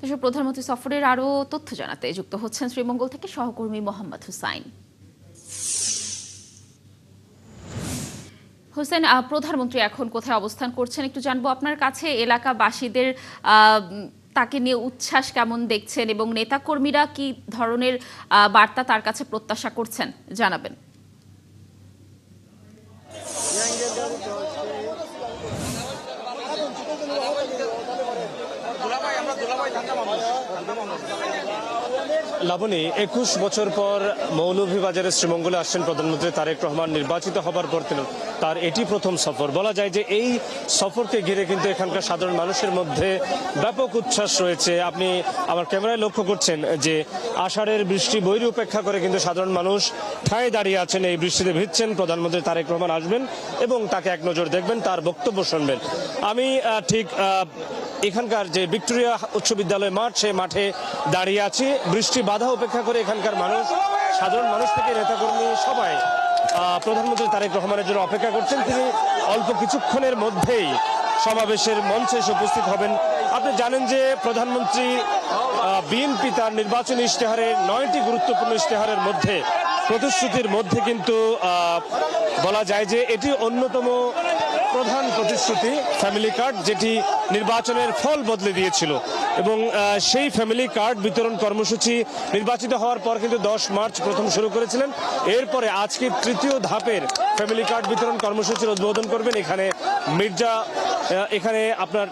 দেশের প্রধানমন্ত্রী সফরের আরও তথ্য জানাতে যুক্ত হচ্ছেন শ্রীমঙ্গল থেকে সহকর্মী মোহাম্মদ হুসাইন। হোসেন, প্রধানমন্ত্রী এখন কোথায় অবস্থান করছেন একটু জানবো আপনার কাছে। এলাকাবাসীদের তাকে নিয়ে উচ্ছ্বাস কেমন দেখছেন এবং নেতাকর্মীরা কি ধরনের বার্তা তার কাছে প্রত্যাশা করছেন জানাবেন। লাবণী, ২১ বছর পর মৌলভীবাজারের শ্রীমঙ্গলে আসছেন প্রধানমন্ত্রী তারেক রহমান। নির্বাচিত হবার পর তার এটি প্রথম সফর। বলা যায় যে এই সফরকে ঘিরে কিন্তু এখানকার সাধারণ মানুষের মধ্যে ব্যাপক উচ্ছ্বাস রয়েছে। আপনি আমার ক্যামেরায় লক্ষ্য করছেন যে আষাঢ়ের বৃষ্টি বৈরী উপেক্ষা করে কিন্তু সাধারণ মানুষ ঠায় দাঁড়িয়ে আছেন, এই বৃষ্টিতে ভিজছেন। প্রধানমন্ত্রী তারেক রহমান আসবেন এবং তাকে এক নজর দেখবেন, তার বক্তব্য শুনবেন। আমি ঠিক এখানকার যে ভিক্টোরিয়া উচ্চ বিদ্যালয় মাঠ, সেই মাঠে দাঁড়িয়ে আছি। বৃষ্টি বাধা উপেক্ষা করে এখানকার মানুষ, সাধারণ মানুষ থেকে নেতাকর্মী সবাই প্রধানমন্ত্রী তারেক রহমানের জন্য অপেক্ষা করছেন। তিনি অল্প কিছুক্ষণের মধ্যেই সমাবেশের মঞ্চে এসে উপস্থিত হবেন। আপনি জানেন যে প্রধানমন্ত্রী বিএনপি তার নির্বাচনী ইশতেহারের 9টি গুরুত্বপূর্ণ ইশতেহারের মধ্যে প্রতিশ্রুতির মধ্যে কিন্তু বলা যায় যে এটি অন্যতম প্রধান প্রতিশ্রুতি ফ্যামিলি কার্ড, যেটি নির্বাচনের ফল বদলে দিয়েছিল। এবং সেই ফ্যামিলি কার্ড বিতরণ কর্মসূচি নির্বাচিত হওয়ার পর কিন্তু 10 মার্চ প্রথম শুরু করেছিলেন। এরপরে আজকে তৃতীয় ধাপের ফ্যামিলি কার্ড বিতরণ কর্মসূচির উদ্বোধন করবেন এখানে আপনার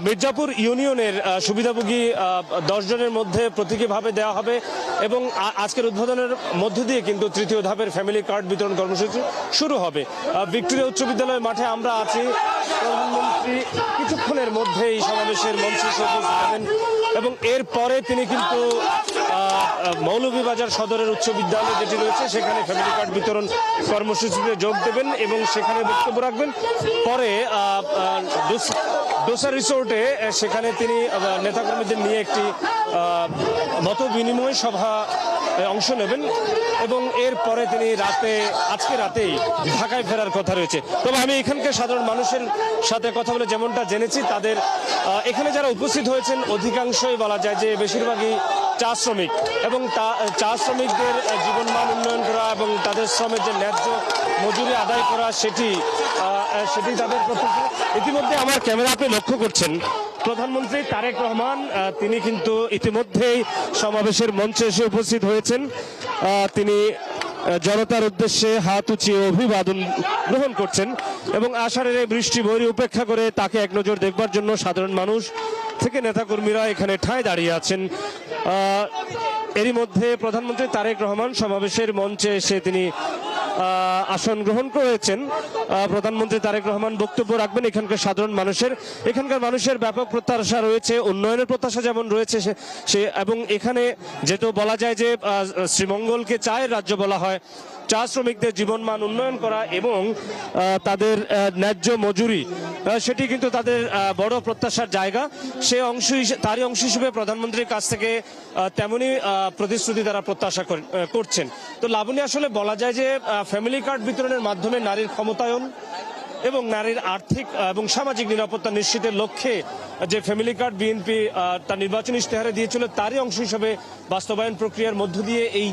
মির্জাপুর ইউনিয়নের সুবিধাভোগী 10 জনের মধ্যে প্রতীকীভাবে দেওয়া হবে। এবং আজকের উদ্বোধনের মধ্য দিয়ে কিন্তু তৃতীয় ধাপের ফ্যামিলি কার্ড বিতরণ কর্মসূচি শুরু হবে। ভিক্টোরিয়া উচ্চ বিদ্যালয়ের মাঠে আমরা আছি। প্রধানমন্ত্রী কিছুক্ষণের মধ্যেই সমাবেশের মঞ্চে উপস্থিত হবেন এবং এরপরে তিনি কিন্তু মৌলভীবাজার সদরের উচ্চ বিদ্যালয় যেটি রয়েছে সেখানে ফ্যামিলি কার্ড বিতরণ কর্মসূচিতে যোগ দেবেন এবং সেখানে বক্তব্য রাখবেন। পরে ডোসা রিসোর্টে সেখানে তিনি নেতাকর্মীদের নিয়ে একটি মত বিনিময় সভা অংশ নেবেন এবং এরপরে তিনি আজকে রাতেই ঢাকায় ফেরার কথা রয়েছে। তবে আমি এখানকার সাধারণ মানুষের সাথে কথা বলে যেমনটা জেনেছি, তাদের এখানে যারা উপস্থিত হয়েছেন অধিকাংশই বলা যায় যে বেশিরভাগই চা শ্রমিক এবং চা শ্রমিকদের জীবনমান উন্নয়ন করা এবং তাদের শ্রমের যে ন্যায্য মজুরি আদায় করা সেটি তাদের প্রত্যাশা। ইতিমধ্যে আমার ক্যামেরা আপনি লক্ষ্য করছেন প্রধানমন্ত্রী তারেক রহমান তিনি কিন্তু ইতিমধ্যেই সমাবেশের মঞ্চে এসে উপস্থিত হয়েছেন। তিনি জনতার উদ্দেশ্যে হাত উঁচিয়ে অভিবাদন গ্রহণ করছেন এবং আষাঢ়ের এই বৃষ্টি বৈরী উপেক্ষা করে তাকে এক নজর দেখবার জন্য সাধারণ মানুষ থেকে নেতাকর্মীরা এখানে ঠায় দাঁড়িয়ে আছেন। এরই মধ্যে প্রধানমন্ত্রী তারেক রহমান সমাবেশের মঞ্চে এসে তিনি আসন গ্রহণ করেছেন। প্রধানমন্ত্রী তারেক রহমান বক্তব্য রাখবেন। এখানকার মানুষের ব্যাপক প্রত্যাশা রয়েছে, উন্নয়নের প্রত্যাশা যেমন রয়েছে সে এবং এখানে যেহেতু বলা যায় যে শ্রীমঙ্গলকে চায়ের রাজ্য বলা হয়, চা শ্রমিকদের জীবনমান উন্নয়ন করা এবং তাদের ন্যায্য মজুরি সেটি কিন্তু তাদের বড় প্রত্যাশার জায়গা। তারই অংশ হিসেবে প্রধানমন্ত্রীর কাছ থেকে তেমনই প্রতিশ্রুতি তারা প্রত্যাশা করছেন। তো লাবণী, আসলে বলা যায় যে ফ্যামিলি কার্ড বিতরণের মাধ্যমে নারীর ক্ষমতায়ন এবং নারীর আর্থিক এবং সামাজিক নিরাপত্তা নিশ্চিতের লক্ষ্যে যে ফ্যামিলি কার্ড বিএনপি তার নির্বাচনী ইশতেহারে দিয়েছিল, তারই অংশ হিসেবে বাস্তবায়ন প্রক্রিয়ার মধ্য দিয়ে এই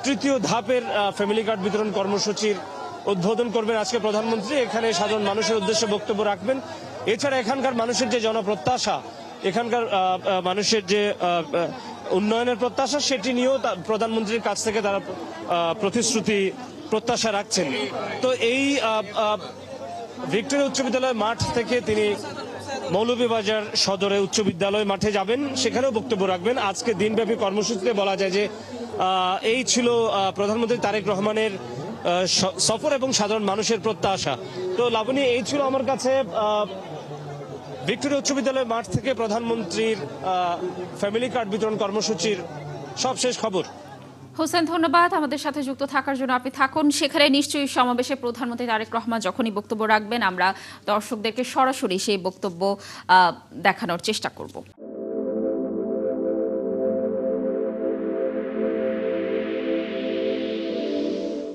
তৃতীয় ধাপের ফ্যামিলি কার্ড বিতরণ কর্মসূচির উদ্বোধন করবেন আজকে প্রধানমন্ত্রী। এখানে সাধারণ মানুষের উদ্দেশ্যে বক্তব্য রাখবেন। এছাড়া এখানকার মানুষের যে জনপ্রত্যাশা, এখানকার মানুষের যে উন্নয়নের প্রত্যাশা, সেটি নিয়েও প্রধানমন্ত্রীর কাছ থেকে তারা প্রত্যাশা রাখছেন। তো এই ভিক্টোরিয়া উচ্চ বিদ্যালয় মাঠ থেকে তিনি মৌলভীবাজার সদরে উচ্চ বিদ্যালয় মাঠে যাবেন, সেখানেও বক্তব্য রাখবেন। আজকে দিনব্যাপী কর্মসূচিতে বলা যায় যে এই ছিল প্রধানমন্ত্রী তারেক রহমানের সফর এবং সাধারণ মানুষের প্রত্যাশা। তো লাবণী, এই ছিল আমার কাছে ভিক্টোরিয়া উচ্চ বিদ্যালয় মাঠ থেকে প্রধানমন্ত্রীর ফ্যামিলি কার্ড বিতরণ কর্মসূচির সবশেষ খবর। হোসেন, ধন্যবাদ আমাদের সাথে যুক্ত থাকার জন্য। আপনি থাকুন সেখানে। নিশ্চয়ই সমাবেশে প্রধানমন্ত্রী তারেক রহমান যখনই বক্তব্য রাখবেন আমরা দর্শকদেরকে সরাসরি সেই বক্তব্য দেখানোর চেষ্টা করব।